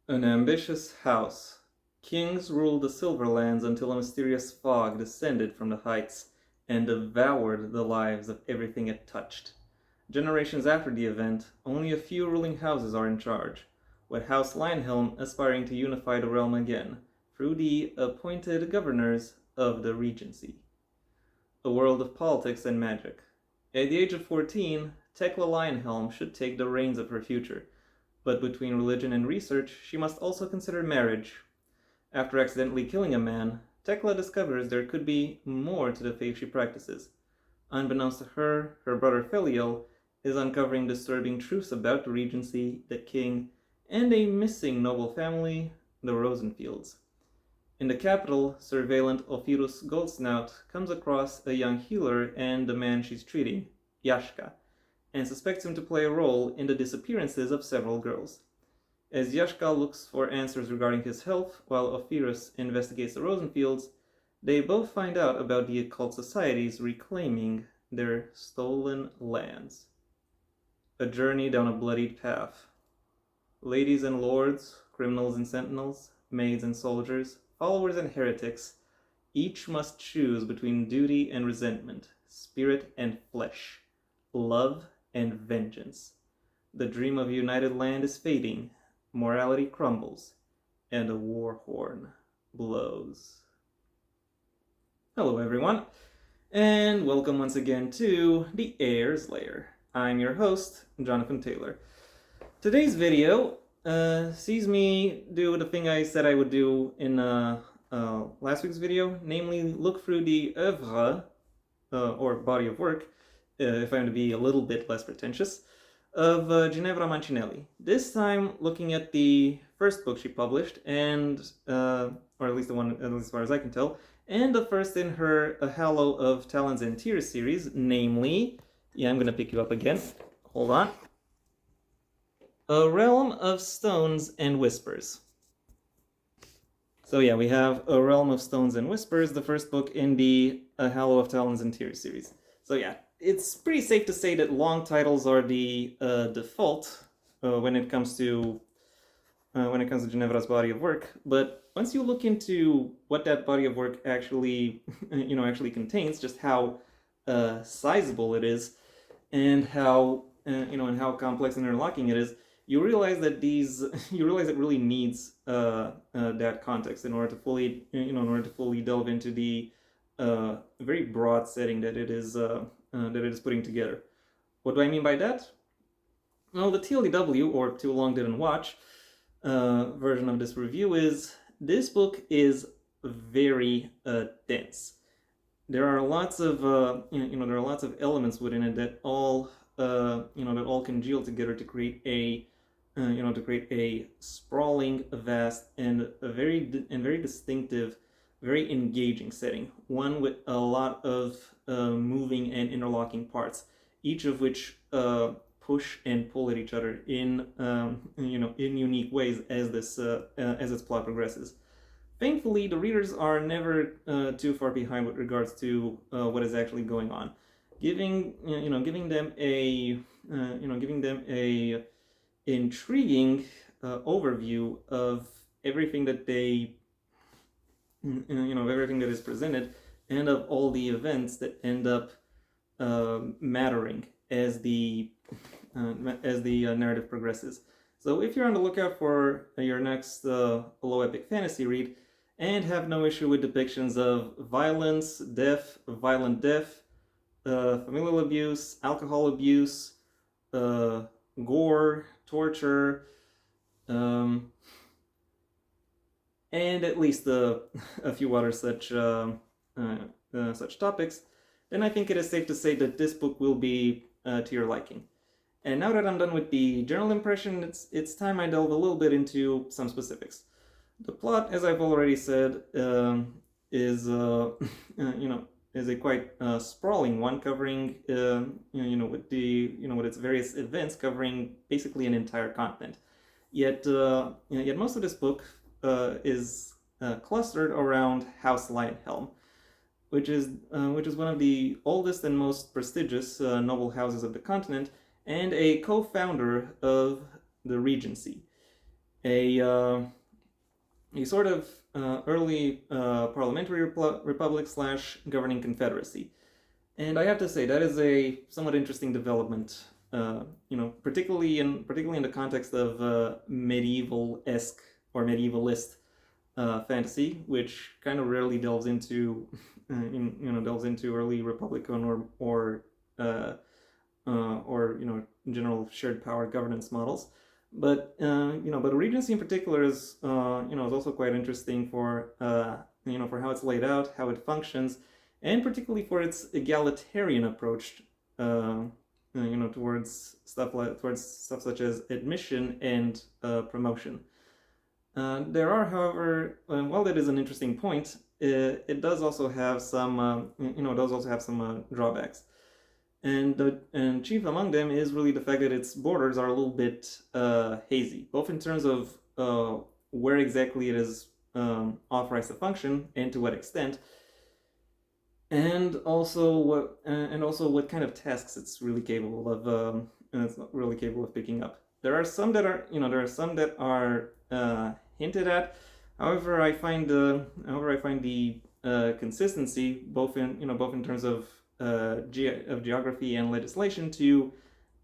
An ambitious house. Kings ruled the Silverlands until a mysterious fog descended from the heights and devoured the lives of everything it touched. Generations after the event, only a few ruling houses are in charge, with House Lionhelm aspiring to unify the realm again through the appointed governors of the Regency. A world of politics and magic. At the age of 14, Tekla Lionhelm should take the reins of her future, but between religion and research, she must also consider marriage. After accidentally killing a man, Tekla discovers there could be more to the faith she practices. Unbeknownst to her, her brother Feliel is uncovering disturbing truths about the Regency, the king, and a missing noble family, the Rosenfields. In the capital, surveillant Ophirus Goldsnout comes across a young healer and the man she's treating, Yashka, and suspects him to play a role in the disappearances of several girls. As Yashka looks for answers regarding his health, while Ophirus investigates the Rosenfields, they both find out about the occult societies reclaiming their stolen lands. A journey down a bloodied path. Ladies and lords, criminals and sentinels, maids and soldiers, followers and heretics, each must choose between duty and resentment, spirit and flesh, love and vengeance. The dream of a united land is fading, morality crumbles, and a war horn blows. Hello everyone, and welcome once again to the Heir's Lair. I'm your host, Jonathan Taylor. Today's video sees me do the thing I said I would do in last week's video, namely look through the oeuvre, or body of work, if I'm to be a little bit less pretentious, of Ginevra Mancinelli. This time looking at the first book she published, and or at least the one, at least as far as I can tell, and the first in her A Halo of Talons and Tears series, namely, I'm gonna pick you up again, hold on, A Realm of Stones and Whispers. So we have A Realm of Stones and Whispers, the first book in the A Halo of Talons and Tears series. So it's pretty safe to say that long titles are the default when it comes to Ginevra's body of work. But once you look into what that body of work actually actually contains, just how sizable it is, and how and how complex and interlocking it is, you realize that it really needs that context in order to fully delve into the very broad setting that it is putting together. What do I mean by that? Well, the TLDW, or Too Long Didn't Watch, version of this review is this book is very dense. There are lots of elements within it that all congeal together to create a sprawling, vast, and very distinctive, very engaging setting. One with a lot of moving and interlocking parts, each of which push and pull at each other in unique ways as its plot progresses. Thankfully, the readers are never too far behind with regards to what is actually going on, giving them a intriguing overview of everything that everything that is presented, and of all the events that end up mattering as the narrative progresses. So if you're on the lookout for your next low epic fantasy read, and have no issue with depictions of violence, violent death, familial abuse, alcohol abuse, gore, torture, and at least a few other such topics, then I think it is safe to say that this book will be to your liking. And now that I'm done with the general impression, it's time I delve a little bit into some specifics. The plot, as I've already said, is a quite sprawling one, covering with its various events covering basically an entire continent. Yet most of this book is clustered around House Lionhelm, which is one of the oldest and most prestigious noble houses of the continent, and a co-founder of the Regency. a sort of early parliamentary republic slash governing confederacy. And I have to say that is a somewhat interesting development. Particularly in the context of medieval-esque or medievalist fantasy, which kind of rarely delves into delves into early republican uh, general shared power governance models. But Regency in particular is also quite interesting for for how it's laid out, how it functions, and particularly for its egalitarian approach, towards stuff such as admission and promotion. There are, however, while that is an interesting point, it does also have some drawbacks. And chief among them is really the fact that its borders are a little bit hazy, both in terms of where exactly it is authorized to function and to what extent, and also what kind of tasks it's really capable of picking up. There are some that are hinted at. However, I find the consistency both in terms of geography and legislation to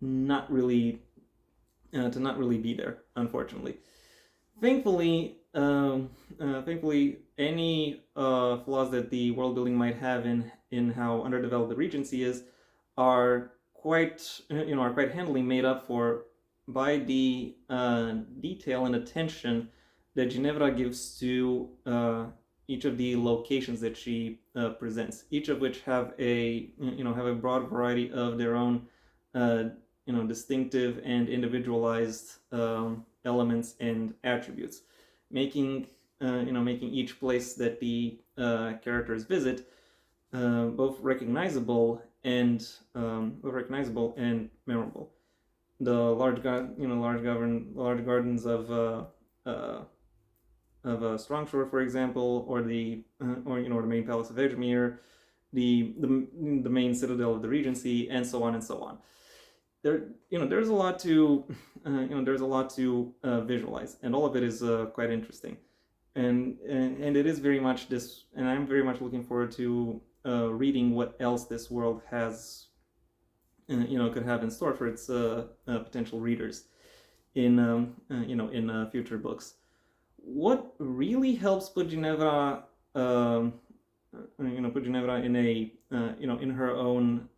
not really be there, unfortunately. Thankfully, any flaws that the world building might have in how underdeveloped the Regency is are quite handily made up for by the detail and attention that Ginevra gives to each of the locations that she presents, each of which have a broad variety of their own distinctive and individualized elements and attributes, making each place that the characters visit both recognizable and memorable. The large gardens of Strongshore, for example, or the main palace of Edgemere, the main citadel of the Regency, and so on and so on. There's a lot to visualize, and all of it is quite interesting, and it is very much this, and I'm very much looking forward to reading what else this world has could have in store for its potential readers in future books. What really helps put Ginevra in a in her own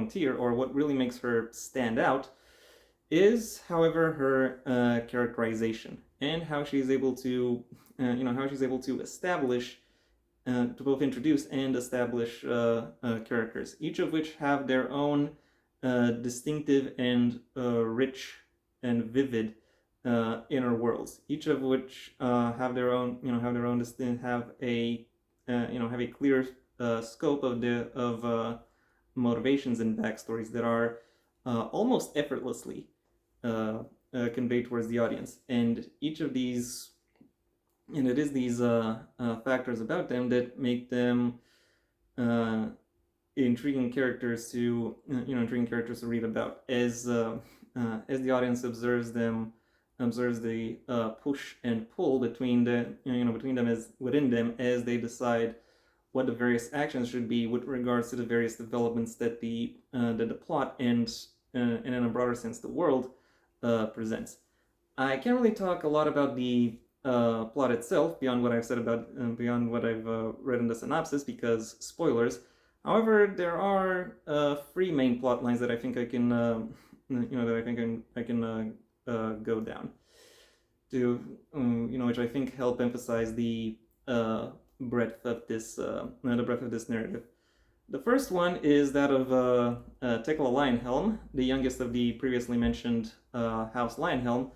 tier, or what really makes her stand out, is, however, her characterization and how she's able to establish, to both introduce and establish characters, each of which have their own distinctive and rich and vivid inner worlds, each of which have a clear scope of motivations and backstories that are almost effortlessly conveyed towards the audience. And each of these, and it is these factors about them that make them intriguing characters to read about as the audience observes the push and pull between within them as they decide what the various actions should be with regards to the various developments that the plot and in a broader sense the world presents. I can't really talk a lot about the plot itself beyond what I've said beyond what I've read in the synopsis, because spoilers. However, there are 3 main plot lines that I think I can go down to, which I think help emphasize the breadth of this narrative. The first one is that of Tekla Lionhelm, the youngest of the previously mentioned House Lionhelm,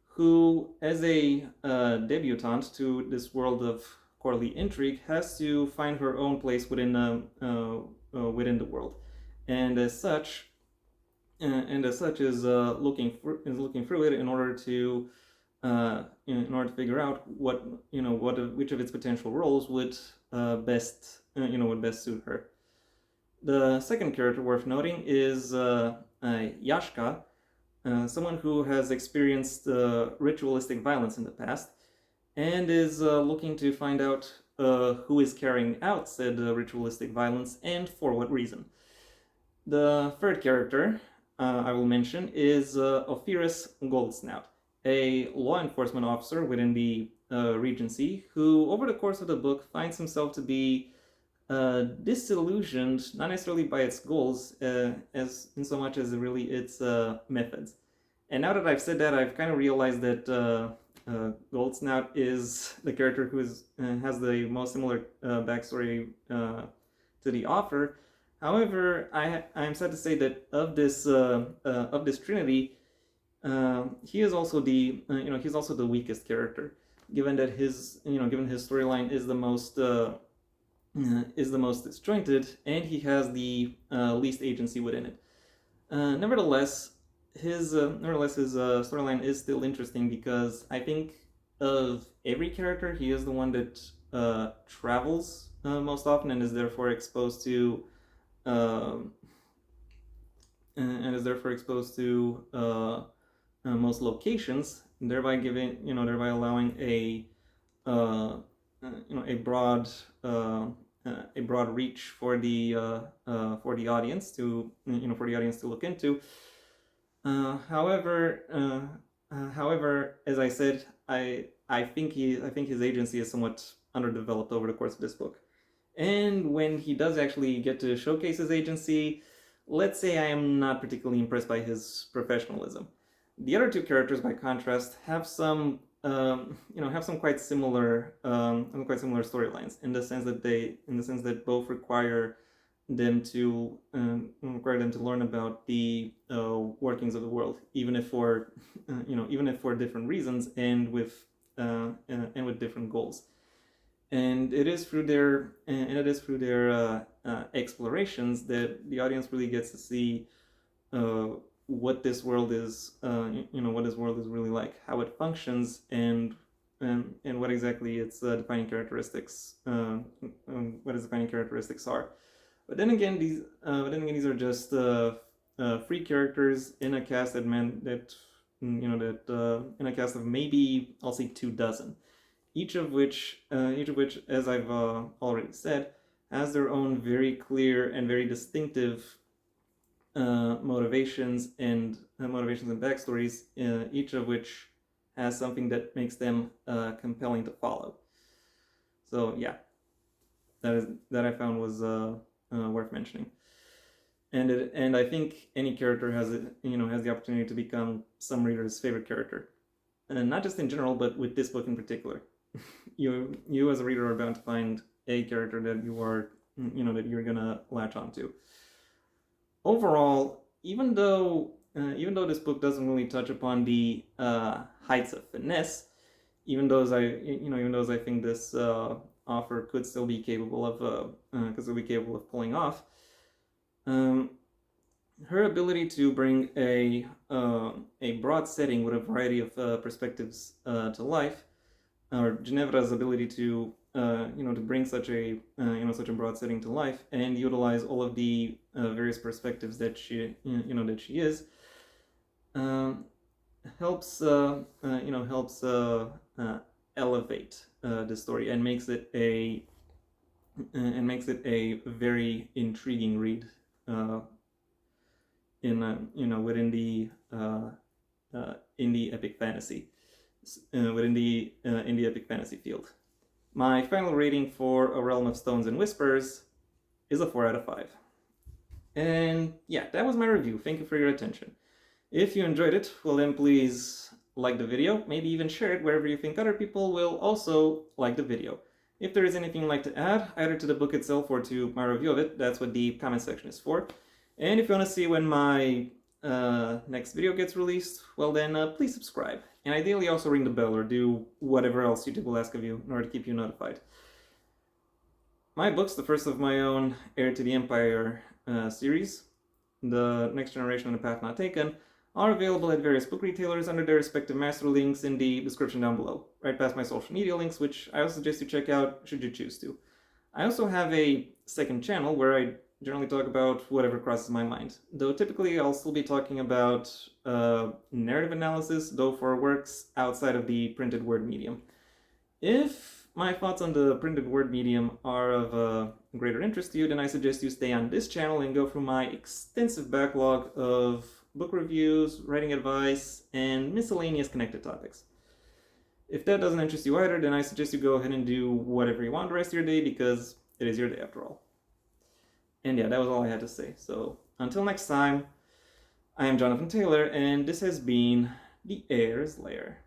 who, as a debutante to this world of courtly intrigue, has to find her own place within the world, and as such is looking through it in order to figure out which of its potential roles would best suit her. The second character worth noting is Yashka, someone who has experienced ritualistic violence in the past and is looking to find out who is carrying out said ritualistic violence and for what reason. The third character I will mention is Ophirus Goldsnout, a law enforcement officer within the Regency who, over the course of the book, finds himself to be disillusioned, not necessarily by its goals, as in so much as really its methods. And now that I've said that, I've kind of realized that Goldsnout is the character who has the most similar backstory to the author. However, I'm sad to say that of this trinity, he is also he's also the weakest character, given that his storyline is the most disjointed, and he has the least agency within it. Nevertheless, his storyline is still interesting because I think of every character, he is the one that travels most often and is therefore exposed to most locations, thereby allowing a broad reach for the audience to look into. However, as I said, I think his agency is somewhat underdeveloped over the course of this book. And when he does actually get to showcase his agency, let's say I am not particularly impressed by his professionalism. The other two characters, by contrast, have some quite similar storylines in the sense that both require them to learn about the workings of the world, even if for different reasons and with different goals. And it is through their explorations that the audience really gets to see what this world is really like, how it functions, and what exactly its defining characteristics are. But then again, these are just free characters in a cast in a cast of maybe, I'll say, 24, each of which, as I've already said, has their own very clear and very distinctive motivations and backstories, each of which has something that makes them compelling to follow. So yeah, that I found was worth mentioning. And I think any character has the opportunity to become some reader's favorite character, and not just in general, but with this book in particular. You as a reader are bound to find a character that you're gonna latch onto. Overall, even though this book doesn't really touch upon the heights of finesse, even though as I think this author could still be capable of pulling off, her ability to bring a broad setting with a variety of perspectives to life, or Ginevra's ability to bring such a broad setting to life and utilize all of the various perspectives that she is, helps elevate the story and makes it a very intriguing read within the indie epic fantasy field. My final rating for A Realm of Stones and Whispers is a 4 out of 5. And yeah, that was my review. Thank you for your attention. If you enjoyed it, well then please like the video, maybe even share it wherever you think other people will also like the video. If there is anything you'd like to add, either to the book itself or to my review of it, that's what the comment section is for. And if you want to see when my next video gets released, well then please subscribe. And ideally also ring the bell or do whatever else YouTube will ask of you in order to keep you notified. My books, the first of my own Heir to the Empire series, The Next Generation and The Path Not Taken, are available at various book retailers under their respective master links in the description down below, right past my social media links, which I also suggest you check out should you choose to. I also have a second channel where I generally talk about whatever crosses my mind. Though typically I'll still be talking about narrative analysis, though for works outside of the printed word medium. If my thoughts on the printed word medium are of greater interest to you, then I suggest you stay on this channel and go through my extensive backlog of book reviews, writing advice, and miscellaneous connected topics. If that doesn't interest you either, then I suggest you go ahead and do whatever you want the rest of your day, because it is your day after all. And yeah, that was all I had to say. So until next time, I am Jonathan Taylor, and this has been the Heir's Lair.